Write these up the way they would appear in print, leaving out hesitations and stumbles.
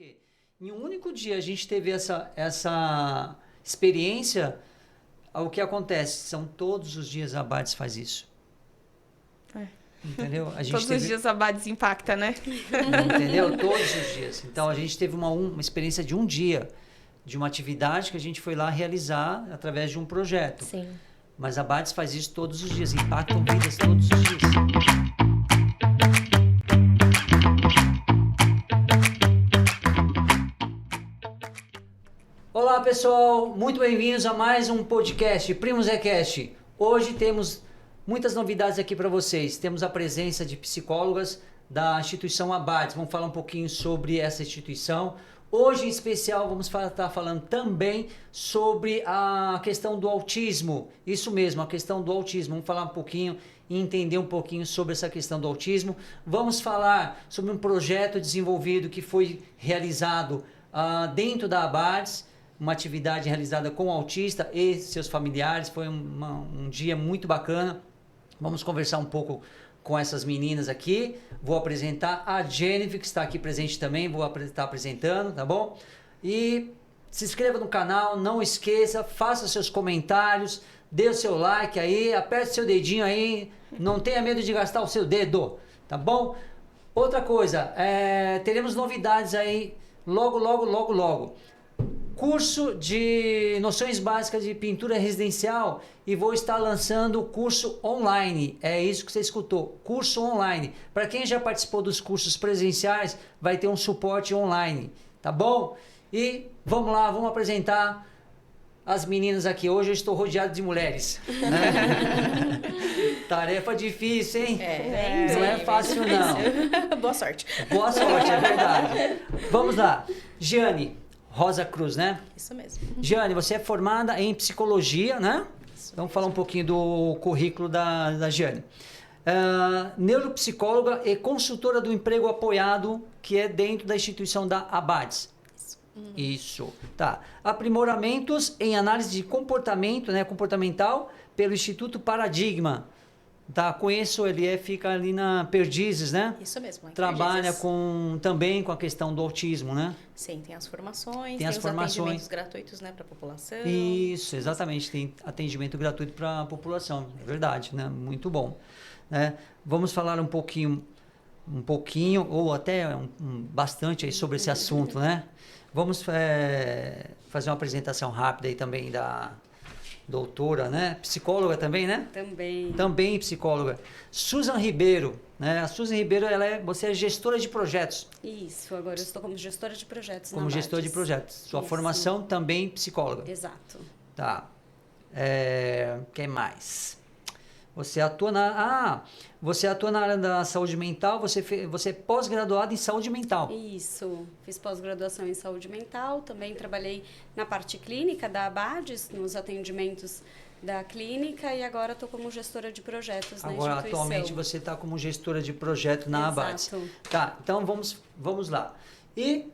quê? Em um único dia a gente teve essa experiência, o que acontece? São todos os dias a Abades faz isso. Entendeu? A gente todos os dias a Abades impacta, né? Entendeu? Todos os dias. Então a gente teve uma experiência de um dia, de uma atividade que a gente foi lá realizar através de um projeto. Sim. Mas a Abades faz isso todos os dias, impactam vidas todos os dias. Olá pessoal, muito bem-vindos a mais um podcast, Primo Zé Cast. Hoje temos muitas novidades aqui para vocês. Temos a presença de psicólogas da instituição Abades. Vamos falar um pouquinho sobre essa instituição. Hoje, em especial, vamos estar falando também sobre a questão do autismo. Isso mesmo, a questão do autismo. Vamos falar um pouquinho e entender um pouquinho sobre essa questão do autismo. Vamos falar sobre um projeto desenvolvido que foi realizado dentro da Abades, uma atividade realizada com o autista e seus familiares. Foi um dia muito bacana. Vamos conversar um pouco com essas meninas aqui. Vou apresentar a Jennifer, que está aqui presente também. Vou estar apresentando, tá bom? E se inscreva no canal, não esqueça, faça seus comentários, dê o seu like aí, aperte seu dedinho aí, não tenha medo de gastar o seu dedo, tá bom? Outra coisa, teremos novidades aí logo. Curso de noções básicas de pintura residencial e vou estar lançando o curso online. É isso que você escutou, curso online. Para quem já participou dos cursos presenciais, vai ter um suporte online, tá bom? E vamos lá, vamos apresentar as meninas aqui. Hoje eu estou rodeado de mulheres. Né? Tarefa difícil, hein? Não é fácil não. Boa sorte. Boa sorte, é verdade. Vamos lá, Giane Rosa Cruz, né? Isso mesmo. Giane, você é formada em psicologia, né? Isso Vamos falar um pouquinho do currículo da Giane. Neuropsicóloga e consultora do emprego apoiado, que é dentro da instituição da Abades. Isso. Tá. Aprimoramentos em análise de comportamento, né, comportamental, pelo Instituto Paradigma. Tá, conheço, ele fica ali na Perdizes, né? Isso mesmo. Trabalha também com a questão do autismo, né? Sim, tem as formações, tem os atendimentos gratuitos, né, para a população. Isso, exatamente, tem atendimento gratuito para a população, é verdade, né? Muito bom. Né? Vamos falar um pouquinho, ou até bastante aí sobre esse assunto, né? Vamos fazer uma apresentação rápida aí também da doutora, né? Psicóloga também, né? Também psicóloga. Susan Ribeiro, né? A Susan Ribeiro, você é gestora de projetos. Isso, agora eu estou como gestora de projetos. Como gestora de projetos. Sua formação também psicóloga. Exato. Tá. Quem mais? Você atua na área da saúde mental, você é pós-graduada em saúde mental. Isso, fiz pós-graduação em saúde mental, também trabalhei na parte clínica da Abades, nos atendimentos da clínica e agora estou como gestora de projetos na instituição. Atualmente você está como gestora de projeto na Abades. Tá, então vamos lá. E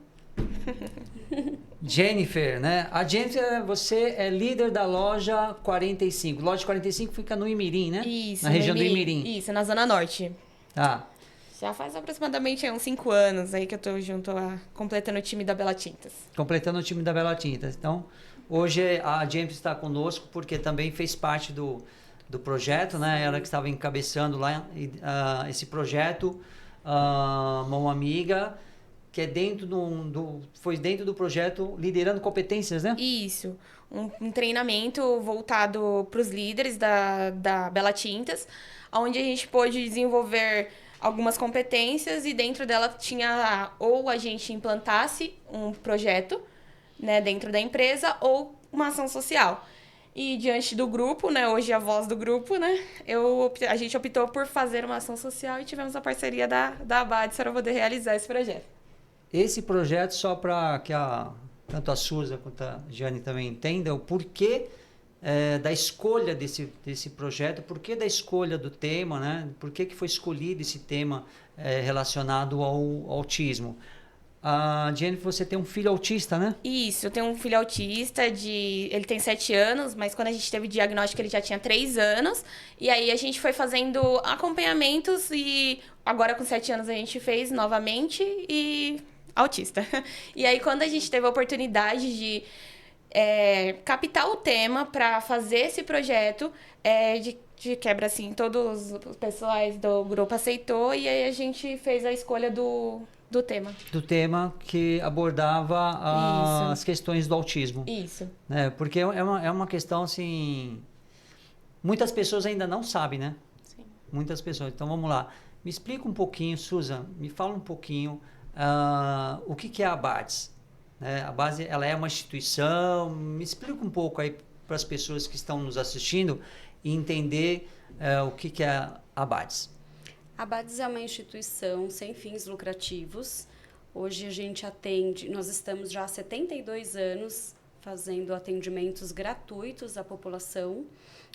Jennifer, né? A Jennifer, você é líder da loja 45. Loja 45 fica no Imirim, né? Isso. Na região do Imirim. Isso, na Zona Norte. Tá. Já faz aproximadamente uns 5 anos aí que eu tô junto completando o time da Bela Tintas. Completando o time da Bela Tintas. Então, hoje a Jennifer está conosco porque também fez parte do projeto, né? Ela que estava encabeçando lá esse projeto, uma amiga que é foi dentro do projeto Liderando Competências, né? Isso, um treinamento voltado para os líderes da Bela Tintas, onde a gente pôde desenvolver algumas competências e dentro dela tinha ou a gente implantasse um projeto, né, dentro da empresa ou uma ação social. E diante do grupo, né, hoje a voz do grupo, né, a gente optou por fazer uma ação social e tivemos a parceria da Abades para poder realizar esse projeto. Esse projeto, só para que tanto a Suza quanto a Giane também entendam, o porquê da escolha desse projeto, porquê da escolha do tema, né? Por que foi escolhido esse tema relacionado ao autismo. A Jennifer, você tem um filho autista, né? Isso, eu tenho um filho autista, ele tem 7 anos, mas quando a gente teve o diagnóstico ele já tinha 3 anos. E aí a gente foi fazendo acompanhamentos e agora com 7 anos a gente fez novamente e autista. E aí, quando a gente teve a oportunidade de captar o tema para fazer esse projeto, de quebra, assim, todos os pessoais do grupo aceitou, e aí a gente fez a escolha do tema. Do tema que abordava Isso. as questões do autismo. Isso. Né? Porque é uma questão, assim... Muitas pessoas ainda não sabem, né? Sim. Muitas pessoas. Então, vamos lá. Me explica um pouquinho, Susan, me fala um pouquinho o que é a ABADS. Né? A base, ela é uma instituição. Me explica um pouco aí para as pessoas que estão nos assistindo e entender o que é a ABADS. A ABADS é uma instituição sem fins lucrativos. Hoje a gente atende, nós estamos já há 72 anos fazendo atendimentos gratuitos à população.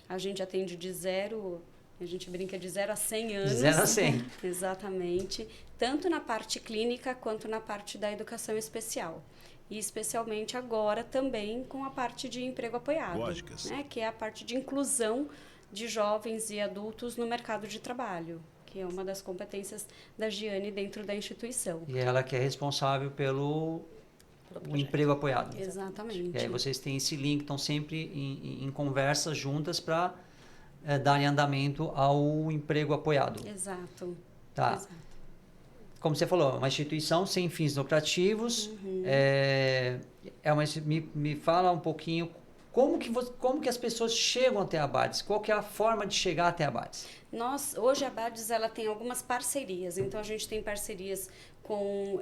A gente atende de 0, a gente brinca de 0 a 100 anos. De 0 a 100. Exatamente. Tanto na parte clínica quanto na parte da educação especial. E especialmente agora também com a parte de emprego apoiado, né? Que é a parte de inclusão de jovens e adultos no mercado de trabalho, que é uma das competências da Giane dentro da instituição. E ela que é responsável pelo emprego apoiado. Exatamente. E aí vocês têm esse link, estão sempre em conversas juntas para darem andamento ao emprego apoiado. Exato. Tá. Exato. Como você falou, uma instituição sem fins lucrativos. Me fala um pouquinho como que as pessoas chegam até a ABADS? Qual que é a forma de chegar até a ABADS? Hoje a ABADS ela tem algumas parcerias. Então a gente tem parcerias com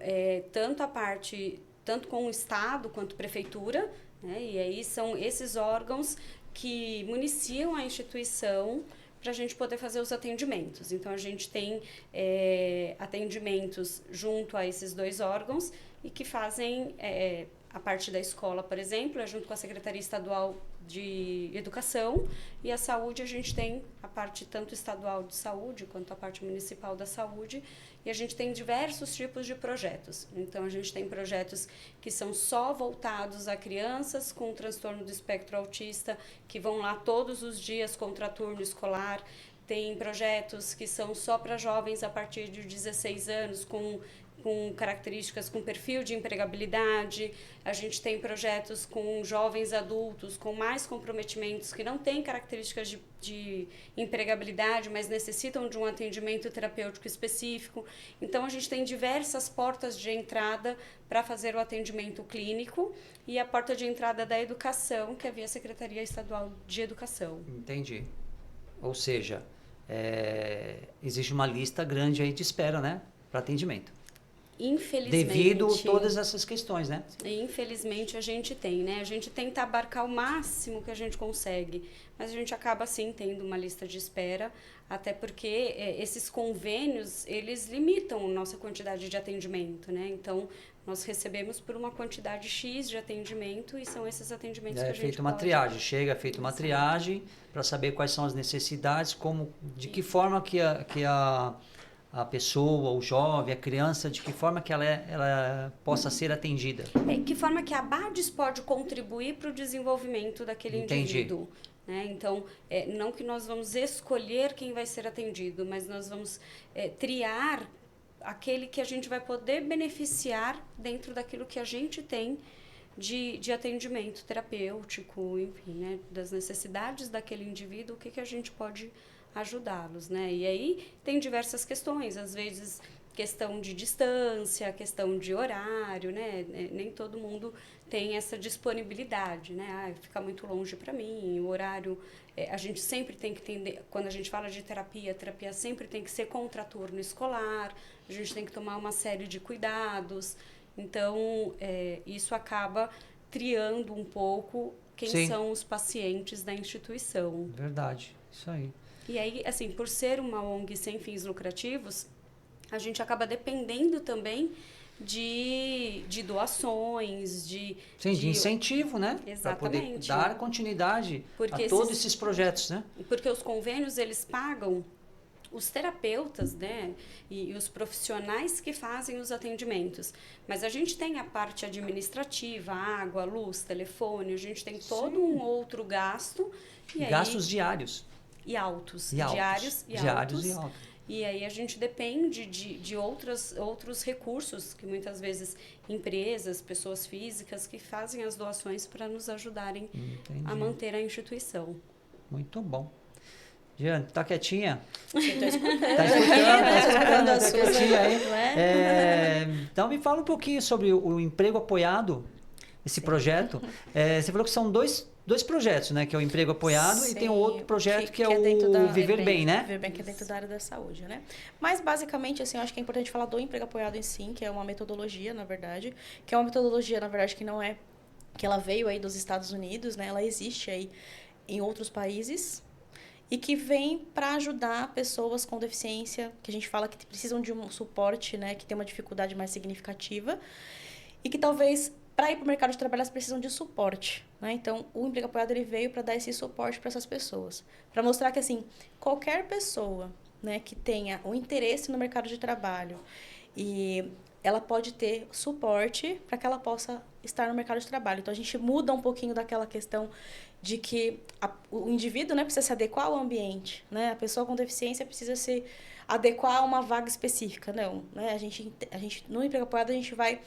tanto com o Estado quanto Prefeitura, né? E aí são esses órgãos que municiam a instituição para a gente poder fazer os atendimentos. Então, a gente tem atendimentos junto a esses dois órgãos e que fazem a parte da escola, por exemplo, junto com a Secretaria Estadual de Educação, e a saúde a gente tem a parte tanto estadual de saúde quanto a parte municipal da saúde, e a gente tem diversos tipos de projetos. Então, a gente tem projetos que são só voltados a crianças com transtorno do espectro autista, que vão lá todos os dias contraturno escolar. Tem projetos que são só para jovens a partir de 16 anos, com características, com perfil de empregabilidade. A gente tem projetos com jovens adultos com mais comprometimentos que não têm características de empregabilidade, mas necessitam de um atendimento terapêutico específico. Então, a gente tem diversas portas de entrada para fazer o atendimento clínico e a porta de entrada da educação, que é via Secretaria Estadual de Educação. Entendi. Ou seja, existe uma lista grande aí de espera, né, para atendimento. Infelizmente. Devido a todas essas questões, né? Infelizmente a gente tem, né? A gente tenta abarcar o máximo que a gente consegue, mas a gente acaba sim tendo uma lista de espera, até porque esses convênios, eles limitam a nossa quantidade de atendimento, né? Então, nós recebemos por uma quantidade X de atendimento e são esses atendimentos que a gente É feita uma triagem, feita uma triagem para saber quais são as necessidades, de que forma que a pessoa, o jovem, a criança, de que forma que ela possa ser atendida. Que forma que a ABADS pode contribuir para o desenvolvimento daquele indivíduo. Né? Então, não que nós vamos escolher quem vai ser atendido, mas nós vamos triar aquele que a gente vai poder beneficiar dentro daquilo que a gente tem de atendimento terapêutico, enfim, né? Das necessidades daquele indivíduo, o que a gente pode ajudá-los, né? E aí tem diversas questões, às vezes questão de distância, questão de horário, né? Nem todo mundo tem essa disponibilidade, né? Fica muito longe para mim, o horário, a gente sempre tem que entender, quando a gente fala de terapia, a terapia sempre tem que ser contraturno escolar, a gente tem que tomar uma série de cuidados, então isso acaba triando um pouco quem Sim. são os pacientes da instituição. Verdade, isso aí. E aí, assim, por ser uma ONG sem fins lucrativos, a gente acaba dependendo também de doações, de incentivo, né? Para poder dar continuidade a todos esses projetos, né? Porque os convênios, eles pagam os terapeutas, né, e os profissionais que fazem os atendimentos. Mas a gente tem a parte administrativa, água, luz, telefone, a gente tem todo um outro gasto. Gastos diários. E altos. Diários e altos. E aí a gente depende de outros recursos, que muitas vezes empresas, pessoas físicas que fazem as doações para nos ajudarem a manter a instituição. Muito bom. Jeane, tá quietinha? Estou escutando. Tá escutando a tá sua, quietinha aí? não é? Então me fala um pouquinho sobre o emprego apoiado, esse projeto. Você falou que são dois projetos, né? Que é o emprego apoiado e tem o outro projeto que é dentro o da Viver Bem, né? Viver Bem, que é dentro da área da saúde, né? Mas, basicamente, assim, eu acho que é importante falar do emprego apoiado em si, que é uma metodologia, na verdade. Que é uma metodologia, na verdade, que não é... Que ela veio aí dos Estados Unidos, né? Ela existe aí em outros países e que vem para ajudar pessoas com deficiência, que a gente fala que precisam de um suporte, né? Que tem uma dificuldade mais significativa e que talvez... Para ir para o mercado de trabalho, elas precisam de suporte, né? Então, o emprego apoiado ele veio para dar esse suporte para essas pessoas. Para mostrar que, assim, qualquer pessoa, né, que tenha um interesse no mercado de trabalho e ela pode ter suporte para que ela possa estar no mercado de trabalho. Então, a gente muda um pouquinho daquela questão de que o indivíduo, né, precisa se adequar ao ambiente, né? A pessoa com deficiência precisa se adequar a uma vaga específica. Não, né? A gente, no emprego apoiado, a gente vai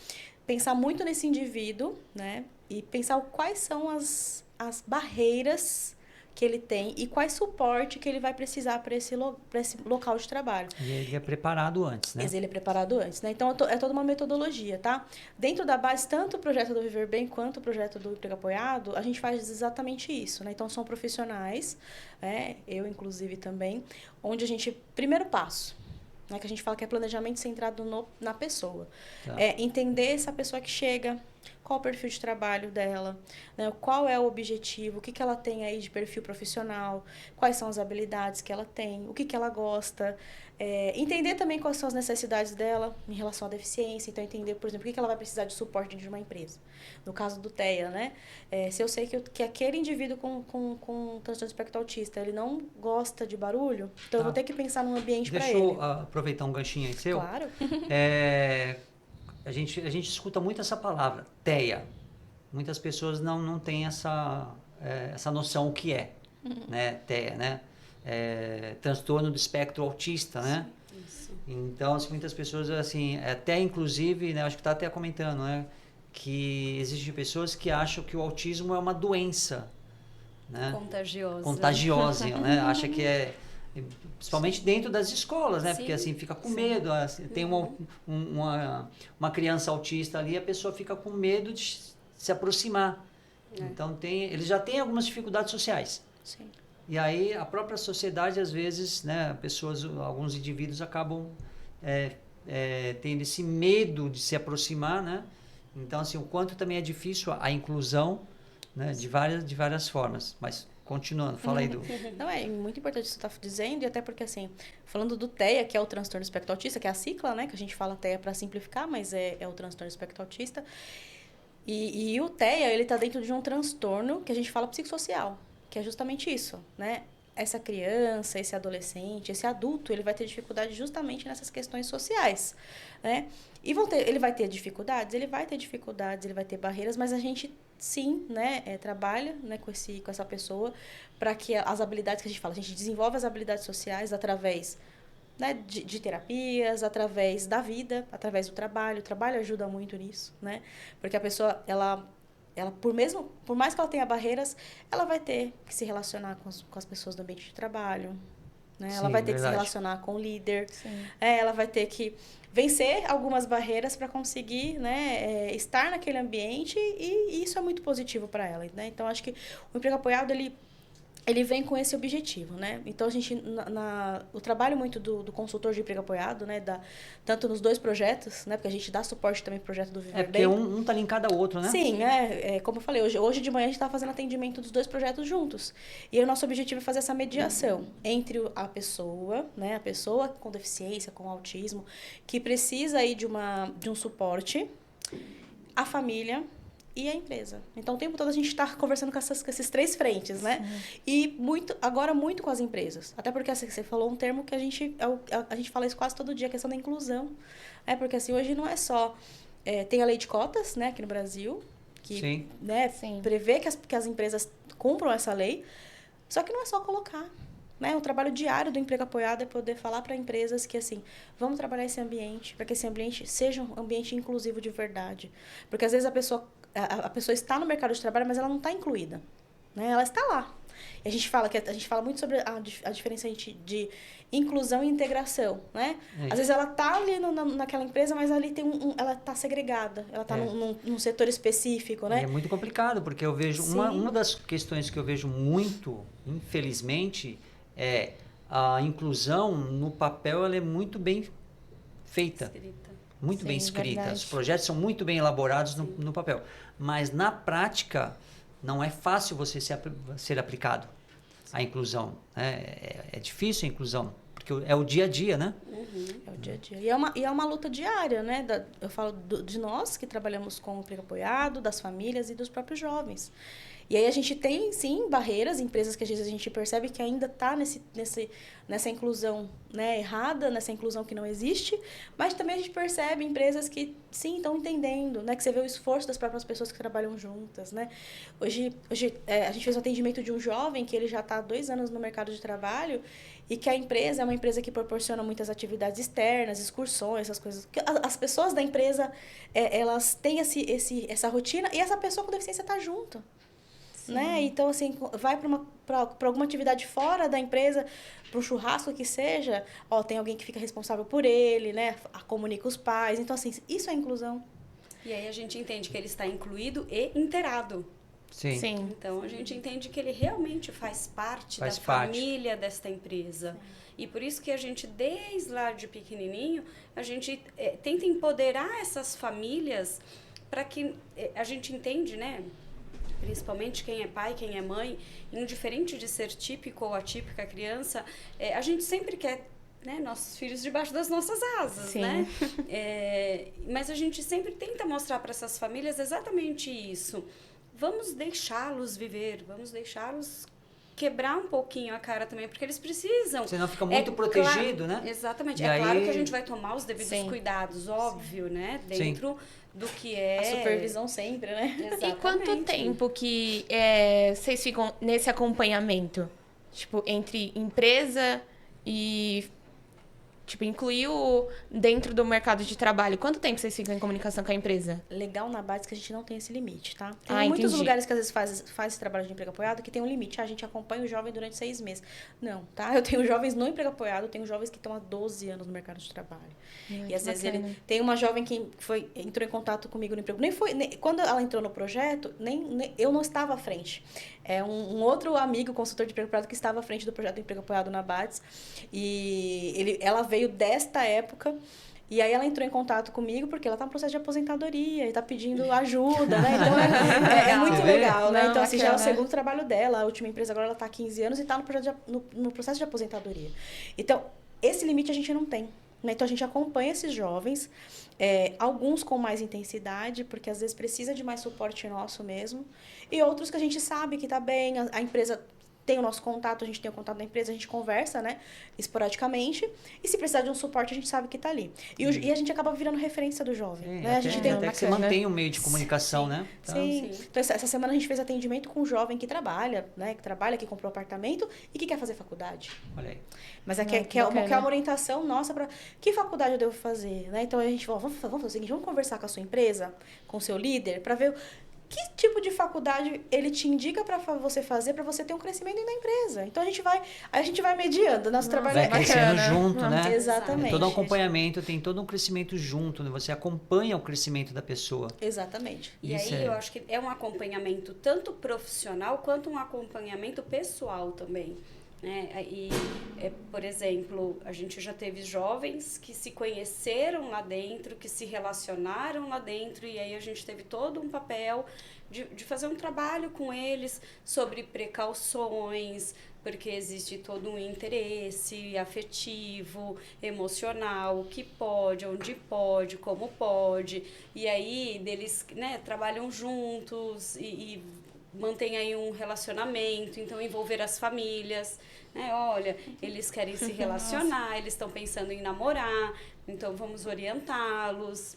pensar muito nesse indivíduo, né? E pensar quais são as barreiras que ele tem e qual suporte que ele vai precisar para esse local de trabalho. E ele é preparado antes, né? Ele é preparado antes, né? Então, é toda uma metodologia, tá? Dentro da base, tanto o projeto do Viver Bem quanto o projeto do Emprego Apoiado, a gente faz exatamente isso, né? Então, são profissionais, né? Eu, inclusive, também, onde a gente... Primeiro passo, né, que a gente fala que é planejamento centrado na pessoa. Tá. É entender essa pessoa que chega, qual o perfil de trabalho dela, né, qual é o objetivo, o que ela tem aí de perfil profissional, quais são as habilidades que ela tem, o que ela gosta. Entender também quais são as necessidades dela em relação à deficiência. Então, entender, por exemplo, o que ela vai precisar de suporte de uma empresa. No caso do TEA, né? Se eu sei que aquele indivíduo com transtorno espectro autista, ele não gosta de barulho, então eu vou ter que pensar num ambiente para ele. Deixa eu aproveitar um ganchinho aí seu. Claro. A gente escuta muito essa palavra, TEA. Muitas pessoas não têm essa noção o que é, né? TEA, né? Transtorno do espectro autista, né? Isso. Então, assim, muitas pessoas, assim, até inclusive, né, acho que está até comentando, né, que existem pessoas que acham que o autismo é uma doença, né? Contagiosa, né? Acha que principalmente dentro das escolas, né? Sim. Porque assim fica com medo, assim, tem uma criança autista ali, a pessoa fica com medo de se aproximar. Então eles já têm algumas dificuldades sociais. Sim. E aí a própria sociedade, às vezes, né, alguns indivíduos acabam tendo esse medo de se aproximar, né? Então, assim, o quanto também é difícil a inclusão, né, de várias formas. Mas, continuando, fala aí do... Não, é muito importante isso que você está dizendo, e até porque, assim, falando do TEA, que é o transtorno espectro autista, que é a sigla, né, que a gente fala TEA para simplificar, mas é o transtorno espectro autista. E o TEA, ele está dentro de um transtorno que a gente fala psicossocial, que é justamente isso, né? Essa criança, esse adolescente, esse adulto, ele vai ter dificuldade justamente nessas questões sociais, né? E ele vai ter dificuldades? Ele vai ter dificuldades, ele vai ter barreiras, mas a gente, sim, né, trabalha, né, com essa pessoa para que as habilidades que a gente desenvolve as habilidades sociais através, né, de terapias, através da vida, através do trabalho. O trabalho ajuda muito nisso, né? Porque a pessoa, ela por mais que ela tenha barreiras, ela vai ter que se relacionar com as pessoas do ambiente de trabalho, né? Ela vai ter que se relacionar com o líder, ela vai ter que vencer algumas barreiras para conseguir, né, estar naquele ambiente, e isso é muito positivo para ela, né? Então, acho que o emprego apoiado, ele vem com esse objetivo, né? Então, a gente, o trabalho muito do consultor de emprego apoiado, né? Tanto nos dois projetos, né? Porque a gente dá suporte também pro projeto do Viver Bem. Porque um tá linkado ao outro, né? Sim, como eu falei, hoje de manhã a gente está fazendo atendimento dos dois projetos juntos. E o nosso objetivo é fazer essa mediação entre a pessoa, né? A pessoa com deficiência, com autismo, que precisa aí de um suporte, a família e a empresa. Então, o tempo todo a gente está conversando com esses três frentes, né? Sim. E agora muito com as empresas. Até porque assim, você falou um termo que a gente fala isso quase todo dia, a questão da inclusão. Porque assim, hoje não é só... tem a lei de cotas, né, aqui no Brasil, que Sim. Né, prevê que as empresas cumpram essa lei. Só que não é só colocar. né? O trabalho diário do emprego apoiado é poder falar para empresas que, assim, vamos trabalhar esse ambiente, para que esse ambiente seja um ambiente inclusivo de verdade. Porque, às vezes, a pessoa está no mercado de trabalho, mas ela não está incluída, né? Ela está lá. E a gente fala muito sobre a diferença de inclusão e integração, né? Às vezes ela tá ali naquela empresa, mas ali ela tá segregada, ela tá num setor específico, né? E é muito complicado, porque eu vejo uma das questões que eu vejo muito, infelizmente, é a inclusão no papel, ela é muito bem feita. Muito bem escrita. Verdade. Os projetos são muito bem elaborados no papel. Mas na prática, não é fácil você ser aplicado a inclusão. É difícil a inclusão, porque é o dia a dia, né? É o dia a dia. E é uma luta diária, né? Eu falo de nós que trabalhamos com o emprego apoiado, das famílias e dos próprios jovens. E aí a gente tem, sim, barreiras, empresas que às vezes a gente percebe que ainda está nessa inclusão, né, errada, nessa inclusão que não existe, mas também a gente percebe empresas que, sim, estão entendendo, né, que você vê o esforço das próprias pessoas que trabalham juntas, né. Hoje a gente fez um atendimento de um jovem que ele já está há 2 anos no mercado de trabalho e que a empresa é uma empresa que proporciona muitas atividades externas, excursões, essas coisas. As pessoas da empresa, elas têm essa rotina e essa pessoa com deficiência está junto. Né? Então, assim, vai para alguma atividade fora da empresa, para um churrasco que seja, tem alguém que fica responsável por ele, né? Comunica os pais. Então, assim, isso é inclusão. E aí a gente entende que ele está incluído e inteirado. Sim. Então, a gente entende que ele realmente faz parte da família desta empresa. E por isso que a gente, desde lá de pequenininho, a gente tenta empoderar essas famílias para que a gente entende, né? Principalmente quem é pai, quem é mãe, indiferente de ser típico ou atípica criança, a gente sempre quer, né, nossos filhos debaixo das nossas asas, Sim. né? Mas a gente sempre tenta mostrar para essas famílias exatamente isso. Vamos deixá-los viver, vamos deixá-los quebrar um pouquinho a cara também, porque eles precisam. Senão fica muito protegido, claro, né? Exatamente. E claro aí... que a gente vai tomar os devidos cuidados, óbvio, né? Dentro do que é... A supervisão sempre, né? Exatamente. E quanto tempo que vocês ficam nesse acompanhamento? Tipo, entre empresa e... Tipo, incluiu dentro do mercado de trabalho. Quanto tempo vocês ficam em comunicação com a empresa? Legal na base que a gente não tem esse limite, tá? Tem muitos lugares que às vezes faz esse trabalho de emprego apoiado que tem um limite. A gente acompanha o jovem durante 6 meses. Não, tá? Eu tenho jovens no emprego apoiado, eu tenho jovens que estão há 12 anos no mercado de trabalho. E às vezes tem uma jovem que entrou em contato comigo no emprego. Quando ela entrou no projeto, eu não estava à frente. É um outro amigo, consultor de emprego apoiado, que estava à frente do projeto de emprego apoiado na BADS. E ela veio desta época. E aí ela entrou em contato comigo porque ela está no processo de aposentadoria e está pedindo ajuda, né? Então é muito legal, né? Então, assim, já é o segundo trabalho dela. A última empresa agora ela está há 15 anos e está no processo de aposentadoria. Então, esse limite a gente não tem. Né? Então, a gente acompanha esses jovens, alguns com mais intensidade, porque às vezes precisa de mais suporte nosso mesmo, e outros que a gente sabe que está bem, a empresa tem o nosso contato, a gente tem o contato da empresa, a gente conversa, né, esporadicamente, e se precisar de um suporte, a gente sabe que está ali. E a gente acaba virando referência do jovem. Né? Até que você mantém um meio de comunicação, né? Então, sim. Então, essa semana a gente fez atendimento com um jovem que trabalha, né, que comprou apartamento e que quer fazer faculdade. Olha aí. Mas quer uma orientação nossa para que faculdade eu devo fazer, né? Então, a gente vamos fazer o seguinte, vamos conversar com a sua empresa, com o seu líder, para ver que tipo de faculdade ele te indica para você fazer para você ter um crescimento dentro da empresa. Então, a gente vai mediando, nosso trabalho vai crescendo junto, né? Exatamente. Tem todo um acompanhamento, tem todo um crescimento junto, né? Você acompanha o crescimento da pessoa. Exatamente. E aí eu acho que é um acompanhamento tanto profissional quanto um acompanhamento pessoal também. Por exemplo, a gente já teve jovens que se conheceram lá dentro, que se relacionaram lá dentro, e aí a gente teve todo um papel de fazer um trabalho com eles sobre precauções, porque existe todo um interesse afetivo, emocional, o que pode, onde pode, como pode, e aí eles, né, trabalham juntos e mantém aí um relacionamento, então envolver as famílias, né? Olha, eles querem se relacionar, eles estão pensando em namorar, então vamos orientá-los.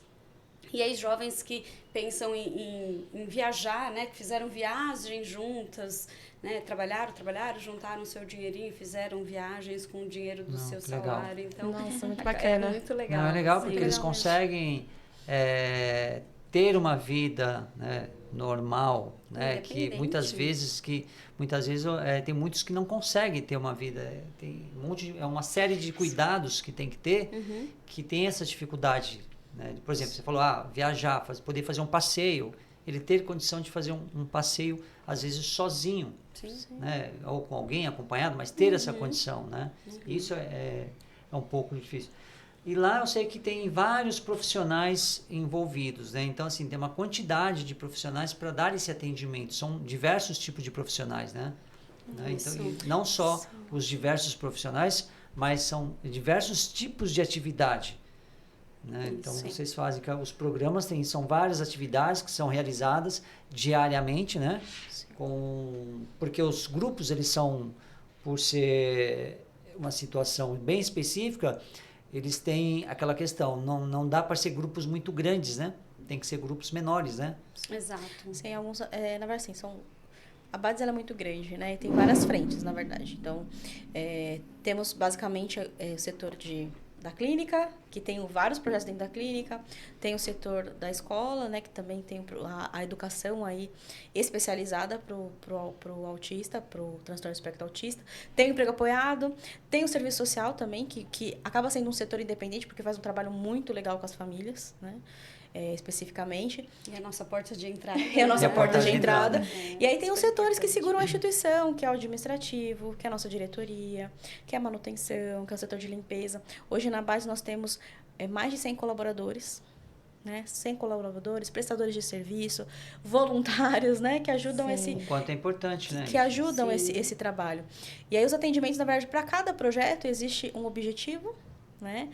E aí jovens que pensam em viajar, né? Que fizeram viagem juntas, né? Trabalharam, juntaram seu dinheirinho e fizeram viagens com o dinheiro do seu que legal. salário. Então, Nossa, muito é bacana. muito legal. Não, é legal Sim, porque eles legal mesmo. conseguem ter uma vida, né, normal, né, que Independente. muitas vezes tem muitos que não conseguem ter uma vida, tem uma série de cuidados que tem que ter, que tem essa dificuldade, né? Por exemplo, você falou, viajar, poder fazer um passeio, ele ter condição de fazer um passeio às vezes sozinho, Sim. né, ou com alguém acompanhado, mas ter essa condição, né? Isso é um pouco difícil. E lá eu sei que tem vários profissionais envolvidos, né? Então, assim, tem uma quantidade de profissionais para dar esse atendimento. São diversos tipos de profissionais, né? Então, e não só os diversos profissionais, mas são diversos tipos de atividade, né? Então, vocês fazem, os programas são várias atividades que são realizadas diariamente, né? Porque os grupos, eles são, por ser uma situação bem específica, eles têm aquela questão, não dá para ser grupos muito grandes, né? Tem que ser grupos menores, né? Exato. Sim, alguns, na verdade, assim, a BADES ela é muito grande, né? E tem várias frentes, na verdade. Então, temos basicamente o setor da clínica, que tem vários projetos dentro da clínica, tem o setor da escola, né, que também tem a educação aí especializada pro autista, pro transtorno espectro autista, tem o emprego apoiado, tem o serviço social também, que acaba sendo um setor independente, porque faz um trabalho muito legal com as famílias, né, especificamente. E a nossa porta de entrada. É a nossa porta de entrada. É, e aí tem os setores que seguram a instituição, que é o administrativo, que é a nossa diretoria, que é a manutenção, que é o setor de limpeza. Hoje na base nós temos mais de 100 colaboradores, né? 100 colaboradores, prestadores de serviço, voluntários, né? Que ajudam O quanto é importante, né? Que ajudam esse trabalho. E aí os atendimentos, na verdade, para cada projeto existe um objetivo, né?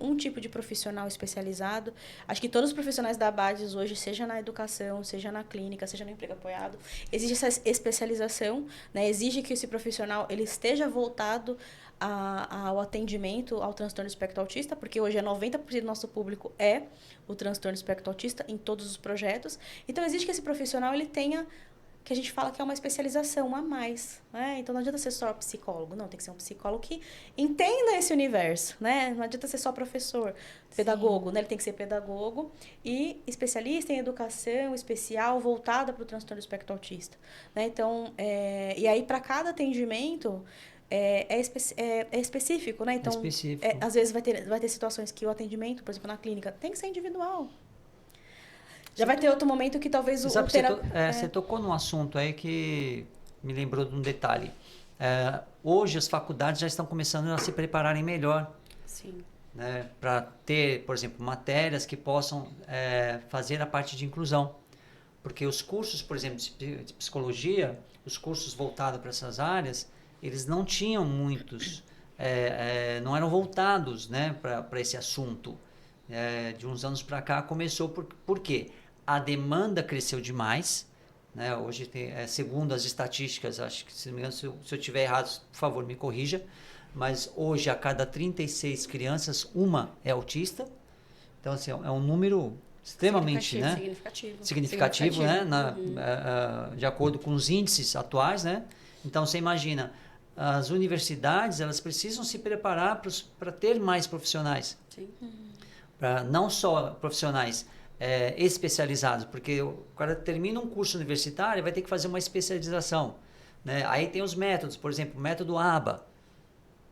Um tipo de profissional especializado. Acho que todos os profissionais da BADES hoje, seja na educação, seja na clínica, seja no emprego apoiado, exige essa especialização, né? Exige que esse profissional ele esteja voltado ao atendimento ao transtorno espectro autista, porque hoje 90% do nosso público é o transtorno espectro autista em todos os projetos. Então, exige que esse profissional ele tenha, que a gente fala que é uma especialização a mais, né? Então, não adianta ser só psicólogo, não, tem que ser um psicólogo que entenda esse universo, né? Não adianta ser só professor, pedagogo, né? Ele tem que ser pedagogo e especialista em educação especial voltada para o transtorno espectro autista, né? Então, e aí, para cada atendimento, é específico, né? Então, às vezes vai ter situações que o atendimento, por exemplo, na clínica, tem que ser individual. Já vai ter outro momento que talvez Você tocou num assunto aí que me lembrou de um detalhe. Hoje as faculdades já estão começando a se prepararem melhor. Sim. Né, para ter, por exemplo, matérias que possam fazer a parte de inclusão. Porque os cursos, por exemplo, de psicologia, os cursos voltados para essas áreas, eles não tinham muitos, não eram voltados, né, para esse assunto. De uns anos para cá começou por quê? A demanda cresceu demais, né? Hoje segundo as estatísticas, acho que se não me engano, se eu estiver errado, por favor, me corrija, mas hoje a cada 36 crianças, uma é autista. Então, assim, é um número extremamente significativo, né? De acordo com os índices atuais, né? Então, você imagina, as universidades, elas precisam se preparar para ter mais profissionais. Sim. Para não só profissionais especializados, porque o cara termina um curso universitário, vai ter que fazer uma especialização, né? Aí tem os métodos, por exemplo, o método ABA,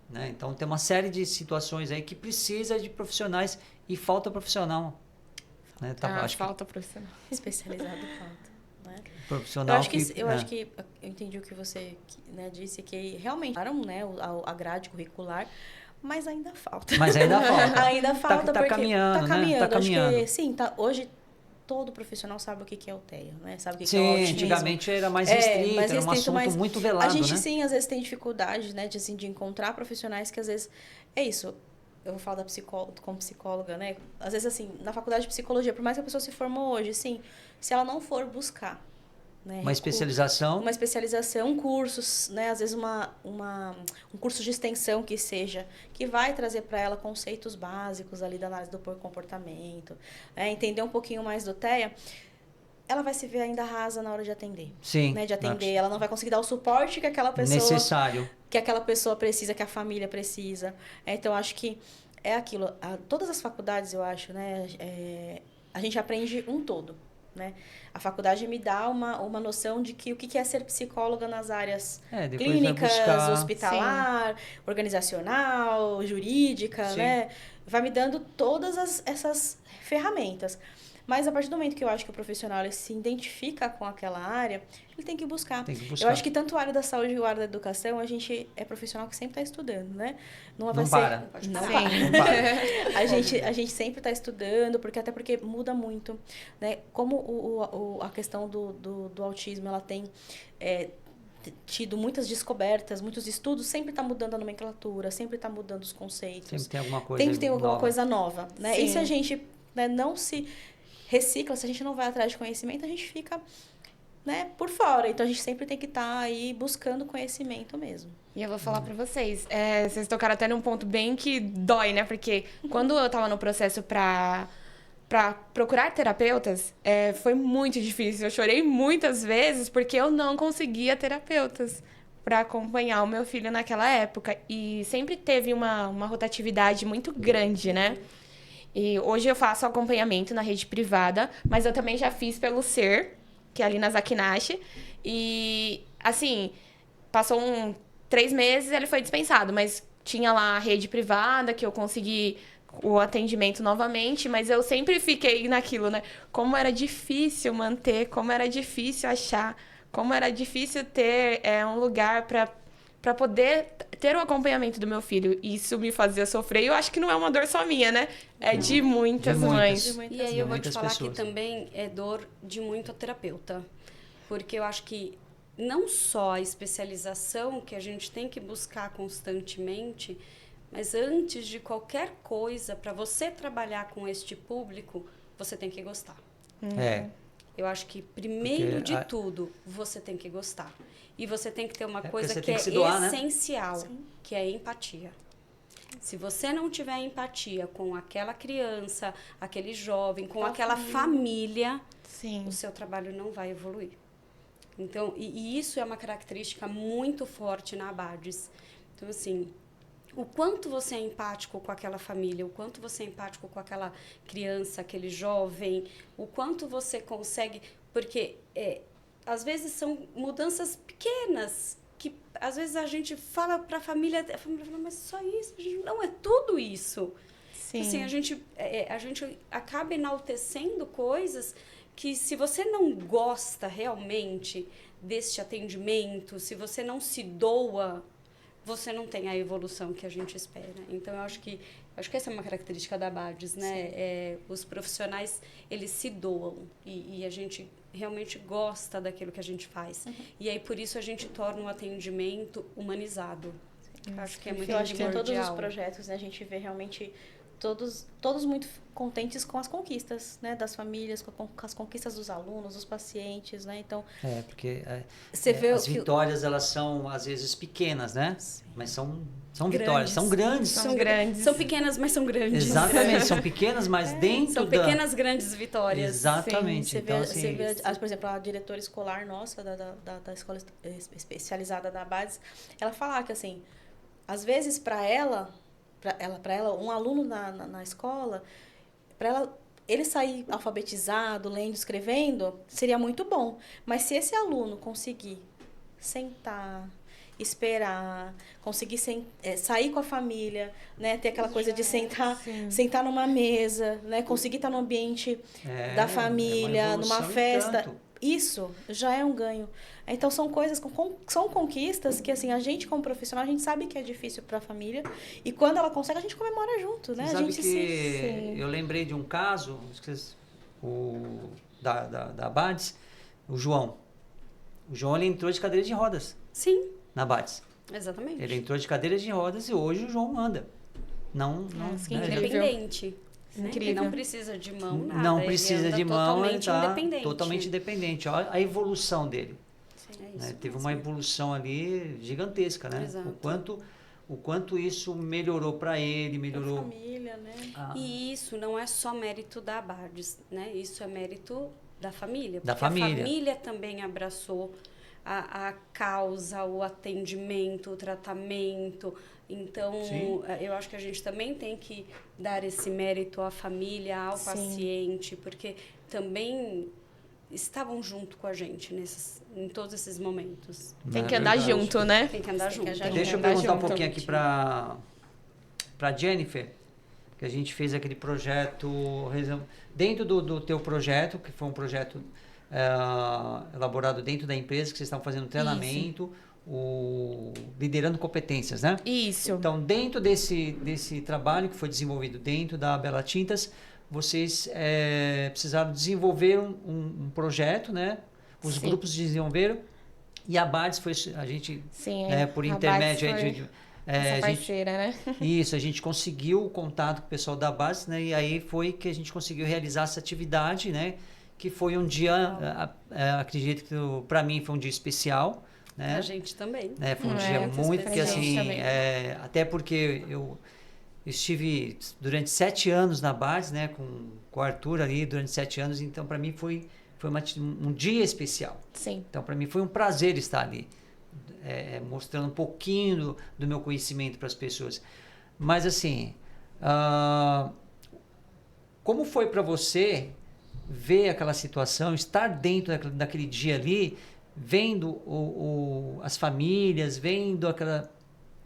né? Então tem uma série de situações aí que precisa de profissionais e falta profissional, né? Falta profissional especializado, falta, né? Profissional. Eu acho que eu entendi o que você, né, disse, que realmente, né, a grade curricular. Mas ainda falta. Ainda falta. Tá caminhando, né? Tá caminhando. Acho que, hoje todo profissional sabe o que é o TEA, né? Sabe o que é o autismo. autismo. Antigamente era mais restrito, era um assunto muito velado, a gente, né? sim, às vezes tem dificuldade, né, de encontrar profissionais que às vezes... É isso, eu vou falar como psicóloga, né? Às vezes, assim, na faculdade de psicologia, por mais que a pessoa se formou hoje, sim, se ela não for buscar né? Uma especialização. Uma especialização, cursos, né? Às vezes um curso de extensão que seja, que vai trazer para ela conceitos básicos ali da análise do comportamento, entender um pouquinho mais do TEA. Ela vai se ver ainda rasa na hora de atender. Sim. Né? De atender. Ela não vai conseguir dar o suporte que aquela pessoa... Necessário. Que aquela pessoa precisa, que a família precisa. Então, acho que é aquilo. Todas as faculdades, eu acho, né? A gente aprende um todo. Né? A faculdade me dá uma noção de que o que é ser psicóloga nas áreas clínicas, hospitalar, organizacional, jurídica, né? Vai me dando todas essas ferramentas. Mas a partir do momento que eu acho que o profissional ele se identifica com aquela área, ele tem que buscar. Eu acho que tanto a área da saúde e a área da educação, a gente é profissional que sempre está estudando, né? Não para. Não para. A gente sempre está estudando, até porque muda muito. Né? Como a questão do autismo, ela tem... tido muitas descobertas, muitos estudos, sempre está mudando a nomenclatura, sempre está mudando os conceitos. Sempre tem alguma coisa Sempre tem alguma nova. coisa nova. Né? E se a gente não se recicla, se a gente não vai atrás de conhecimento, a gente fica, né, por fora. Então, a gente sempre tem que estar aí buscando conhecimento mesmo. E eu vou falar pra vocês, vocês tocaram até num ponto bem que dói, né? Porque quando eu tava no processo pra procurar terapeutas, foi muito difícil. Eu chorei muitas vezes porque eu não conseguia terapeutas para acompanhar o meu filho naquela época. E sempre teve uma rotatividade muito grande, né? E hoje eu faço acompanhamento na rede privada, mas eu também já fiz pelo SER, que é ali na Zakinashi. E, assim, passou 3 meses e ele foi dispensado, mas tinha lá a rede privada que eu consegui o atendimento novamente, mas eu sempre fiquei naquilo, né? Como era difícil manter, como era difícil achar, como era difícil ter um lugar para poder ter o acompanhamento do meu filho. Isso me fazia sofrer. E eu acho que não é uma dor só minha, né? É de muitas mães. E aí eu vou te falar que também é dor de muito terapeuta. Porque eu acho que não só a especialização que a gente tem que buscar constantemente, mas antes de qualquer coisa, para você trabalhar com este público, você tem que gostar. Eu acho que, primeiro de tudo, você tem que gostar. E você tem que ter uma coisa que é essencial, né? Que é a empatia. Se você não tiver empatia com aquela criança, aquele jovem, com aquela família, o seu trabalho não vai evoluir. Então, e isso é uma característica muito forte na Abades. Então, assim, o quanto você é empático com aquela família, o quanto você é empático com aquela criança, aquele jovem, o quanto você consegue... Porque, às vezes, são mudanças pequenas que, às vezes, a gente fala para a família fala, mas só isso? Não, é tudo isso. Sim. Assim, a gente acaba enaltecendo coisas que, se você não gosta realmente deste atendimento, se você não se doa, você não tem a evolução que a gente espera. Então, eu acho que essa é uma característica da Abades, né? Os profissionais, eles se doam e a gente realmente gosta daquilo que a gente faz. E aí, por isso, a gente torna o atendimento humanizado. Eu acho que é muito primordial. Eu acho que em todos os projetos, né, a gente vê realmente todos muito contentes com as conquistas, né, das famílias, com as conquistas dos alunos, dos pacientes, né? Então, porque você vê as vitórias, elas são, às vezes, pequenas, né? Sim. Mas são vitórias, são grandes. São grandes. São pequenas, mas são grandes. Exatamente, são pequenas, mas dentro são pequenas, grandes vitórias. Exatamente. Sim, então, você vê, por exemplo, a diretora escolar nossa, da escola especializada da Abades, ela fala que, assim, às vezes, para ela, um aluno na escola, para ele sair alfabetizado, lendo, escrevendo, seria muito bom. Mas se esse aluno conseguir sentar, esperar, conseguir sair com a família, né, ter aquela coisa de sentar numa mesa, né, conseguir estar no ambiente da família, numa festa, isso já é um ganho. Então, são coisas, são conquistas que, assim, a gente, como profissional, a gente sabe que é difícil para a família. E quando ela consegue, a gente comemora junto, né? Você a gente que eu lembrei de um caso, da Abades, o João. O João, ele entrou de cadeira de rodas. Sim. Na Abades. Exatamente. Ele entrou de cadeira de rodas e hoje o João anda. Não, independente. né? Incrível. Ele não precisa de mão, nada. Não ele precisa anda de mão, ele totalmente tá independente. totalmente independente. Olha a evolução dele. É Né? isso Teve mesmo. uma evolução ali gigantesca, né? Exato. O quanto isso melhorou para ele, Pra melhorou. família, né? E isso não é só mérito da Abardes, né? Isso é mérito da família. Da porque família. a família também abraçou a causa, o atendimento, o tratamento. Então, Sim. eu acho que a gente também tem que dar esse mérito à família, ao Sim. paciente, porque também estavam junto com a gente em todos esses momentos. Tem Não, que é andar verdade. junto, né? Tem que andar junto. Deixa eu andar perguntar um junto. pouquinho aqui para Jennifer, que a gente fez aquele projeto, dentro do teu projeto, que foi um projeto elaborado dentro da empresa, que vocês estavam fazendo treinamento, liderando competências, né? Isso. Então, dentro desse trabalho que foi desenvolvido dentro da Bela Tintas, vocês precisaram desenvolver um projeto, né? Os Sim. grupos desenvolveram e a Bardes foi a gente, Sim, por a intermédio Bardes aí foi a essa gente, parceira, né? isso, a gente conseguiu o contato com o pessoal da Bardes, né? E aí foi que a gente conseguiu realizar essa atividade, né? Que foi um dia, acredito que para mim foi um dia especial, né? A gente também. Foi um É, dia muito muito, porque especial. assim, Também. até porque eu estive durante 7 anos na Bardes, né, com o Arthur ali durante 7 anos, então para mim foi um dia especial. Sim. Então para mim foi um prazer estar ali, mostrando um pouquinho do meu conhecimento para as pessoas. Mas assim, como foi para você ver aquela situação, estar dentro daquele dia ali, vendo as famílias, vendo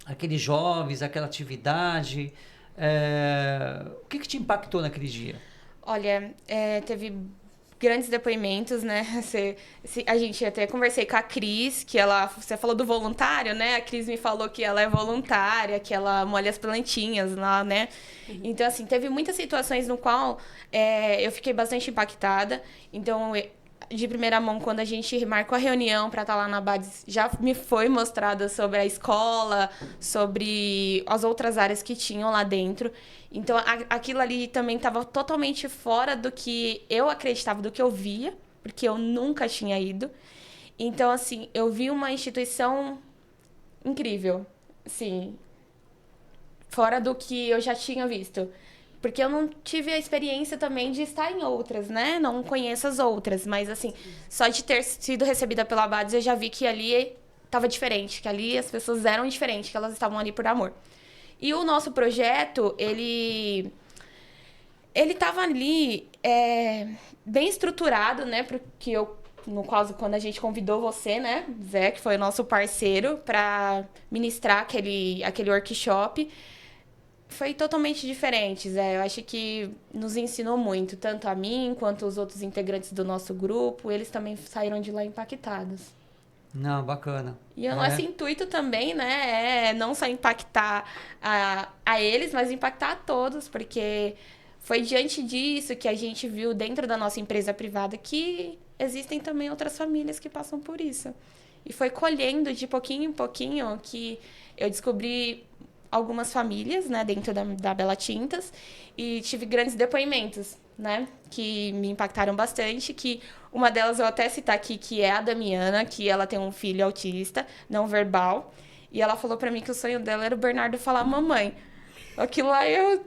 aqueles jovens, aquela atividade, o que te impactou naquele dia? Olha, teve grandes depoimentos, né? A gente até conversei com a Cris, que você falou do voluntário, né? A Cris me falou que ela é voluntária, que ela molha as plantinhas lá, né? Uhum. Então, assim, teve muitas situações no qual eu fiquei bastante impactada. Então, de primeira mão, quando a gente marcou a reunião para estar lá na Bardes, já me foi mostrada sobre a escola, sobre as outras áreas que tinham lá dentro. Então, aquilo ali também estava totalmente fora do que eu acreditava, do que eu via, porque eu nunca tinha ido. Então, assim, eu vi uma instituição incrível, assim, fora do que eu já tinha visto. Porque eu não tive a experiência também de estar em outras, né? Não conheço as outras, mas assim, só de ter sido recebida pela Bardes, eu já vi que ali estava diferente, que ali as pessoas eram diferentes, que elas estavam ali por amor. E o nosso projeto, ele estava ali bem estruturado, né? Porque no caso, quando a gente convidou você, né, Zé, que foi o nosso parceiro, para ministrar aquele workshop, foi totalmente diferente, Zé. Eu acho que nos ensinou muito, tanto a mim quanto os outros integrantes do nosso grupo. Eles também saíram de lá impactados. Não, bacana. E o nosso intuito também, né, é não só impactar a eles, mas impactar a todos, porque foi diante disso que a gente viu dentro da nossa empresa privada que existem também outras famílias que passam por isso. E foi colhendo de pouquinho em pouquinho que eu descobri algumas famílias, né, dentro da Bela Tintas, e tive grandes depoimentos, né, que me impactaram bastante, que uma delas eu até citar aqui, que é a Damiana, que ela tem um filho autista, não verbal, e ela falou pra mim que o sonho dela era o Bernardo falar mamãe. Aquilo lá eu